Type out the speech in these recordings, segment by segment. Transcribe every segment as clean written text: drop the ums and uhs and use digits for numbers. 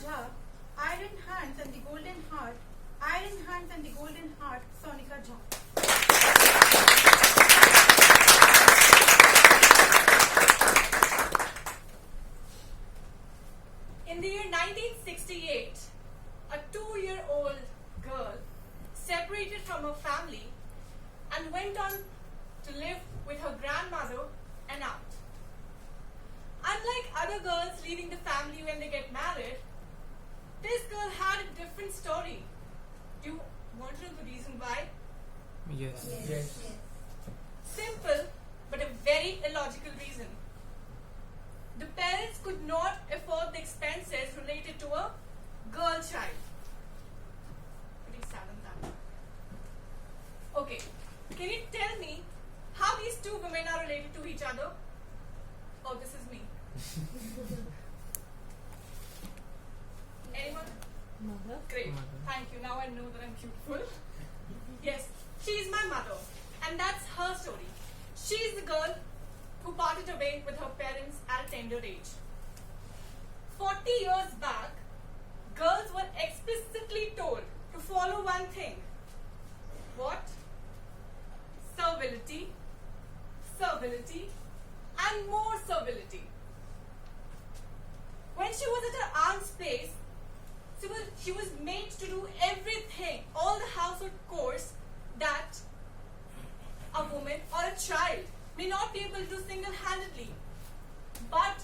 Ja, Iron Hands and the Golden Heart, Iron Hands and the Golden Heart, Sonika Ja. In the year 1968, a 2-year-old girl separated from her family and went on to live with her grandmother and aunt. Unlike other girls leaving the family when they get married, this girl had a different story. Do you want to know the reason why? Yes. Simple, but a very illogical reason. The parents could not afford the expenses related to a girl child. Pretty sad on that. Okay, can you tell me how these two women are related to each other? Oh, this is me. Anyone? Mother. Great. Mother. Thank you. Now I know that I'm beautiful. Yes, she's my mother. And that's her story. She's the girl who parted away with her parents at a tender age. 40 years back, girls were explicitly told to follow one thing. What? Servility, servility, and more servility. When she was at her aunt's place, she was made to do everything, all the household chores that a woman or a child may not be able to do single-handedly. But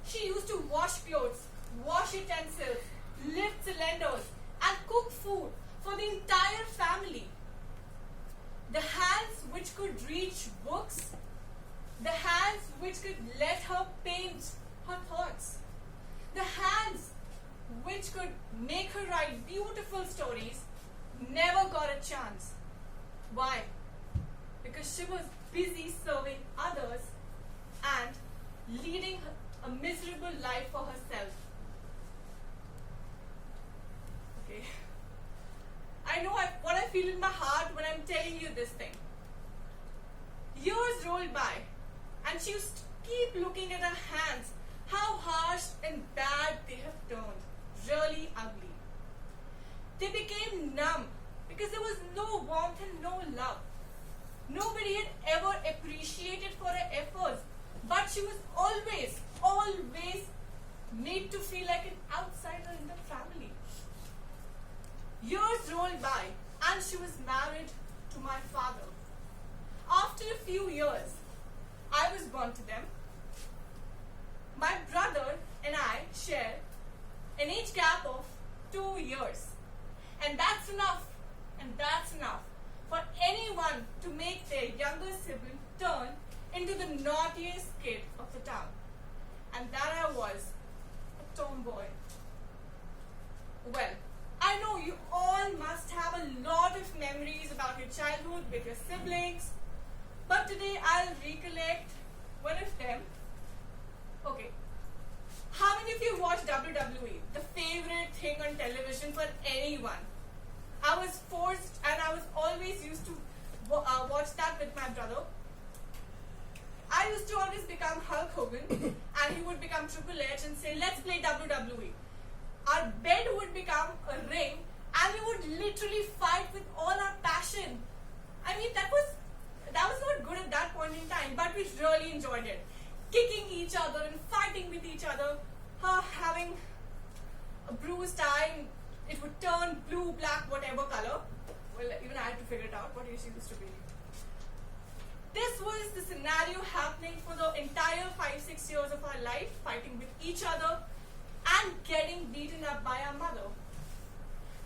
she used to wash clothes, wash utensils, lift cylinders, and cook food for the entire family. The hands which could reach books, the hands which could let her paint her thoughts, the hands which could make her write beautiful stories, never got a chance. Why? Because she was busy serving others and leading a miserable life for herself. Okay. I know what I feel in my heart when I'm telling you this thing. Years rolled by, and she used to keep looking at her hands, how harsh and bad they have turned, really ugly. They became numb because there was no warmth and no love. Nobody had ever appreciated for her efforts, but she was always made to feel like an outsider in the family. Years rolled by, and she was married to my father. After a few years, I was born to them. My brother and I share an age gap of 2 years. And that's enough for anyone to make their younger sibling turn into the naughtiest kid of the town. And that I was, a tomboy. Well, I know you all must have a lot of memories about your childhood with your siblings, but today I'll recollect one of them. Okay. How many of you watch WWE? The favorite thing on television for anyone. I was forced and I was always used to watch that with my brother. I used to always become Hulk Hogan and he would become Triple H and say, let's play WWE. Our bed would become a ring and we would literally fight with all our passion. I mean, that was not good at that point in time, but we really enjoyed it. Kicking each other and fighting with each other, having a bruised eye, and it would turn blue, black, whatever color. Well, even I had to figure it out what it used to be. This was the scenario happening for the entire 5-6 years of our life, fighting with each other and getting beaten up by our mother.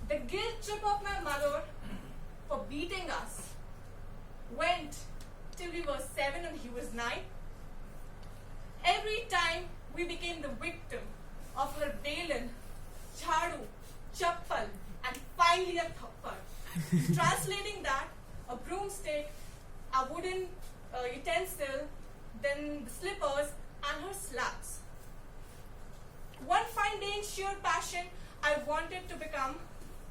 The guilt trip of my mother for beating us went till we were 7 and he was 9. Every time we became the victim of her balan, chadu, chappal, and finally a thappar. Translating that, a broomstick, a wooden utensil, then the slippers, and her slaps. One fine day in sheer passion, I wanted to become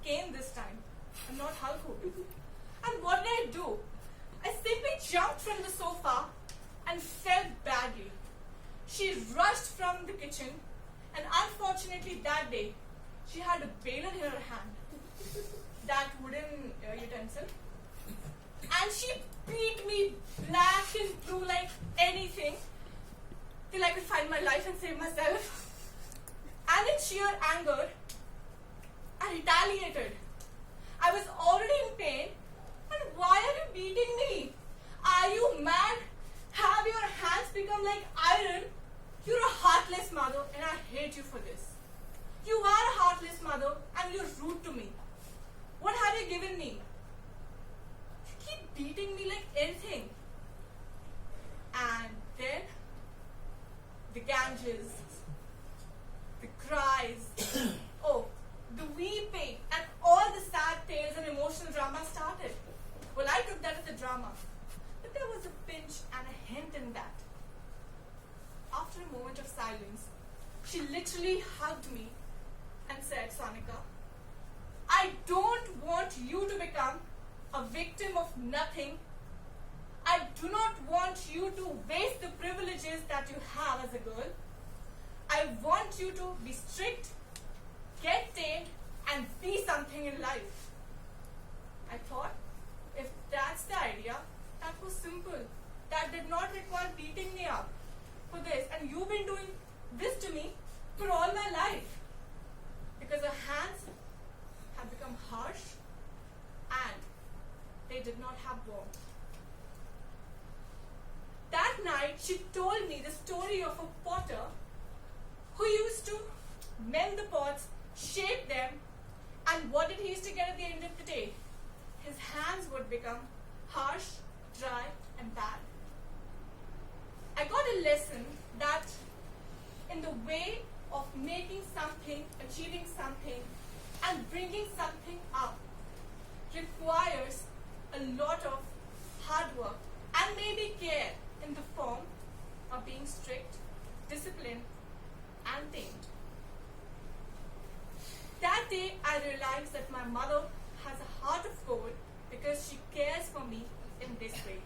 Kane this time, and not Hulk Hogan. And what did I do? I simply jumped from the sofa and fell badly. She rushed from the kitchen, and unfortunately that day, she had a baler in her hand, that wooden utensil, and she beat me black and blue like anything till I could find my life and save myself. And in sheer anger, I retaliated. I was already in pain, and why are you beating me? Are you mad? Have your hands become like iron? You're a heartless mother, and I hate you for this. You are a heartless mother, and you're rude to me. What have you given me? You keep beating me like anything. And then the Ganges, the cries, oh, the weeping, and all the sad tales and emotional drama started. Well, I took that as a drama, but there was a pinch and a hint in that. After a moment of silence, she literally hugged me and said, Sonika, I don't want you to become a victim of nothing. I do not want you to waste the privileges that you have as a girl. I want you to be strict, get tamed, and be something in life. I thought, if that's the idea, that was simple. That did not require beating me up for this. And you've been doing this to me for all my life. Because her hands have become harsh and they did not have warmth. That night, she told me the story of a potter who used to mend the pots, shape them, and what did he used to get at the end of the day? His hands would become harsh, dry, and bad. I got a lesson that in the way of making something, achieving something, and bringing something up requires a lot of hard work and maybe care in the form of being strict, disciplined, and tamed. That day I realized that my mother has a heart of gold because she cares for me in this way.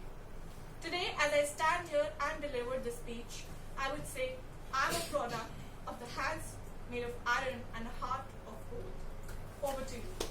Today, as I stand here and deliver this speech, I would say I'm a product of the hands made of iron and a heart of gold. Over to you.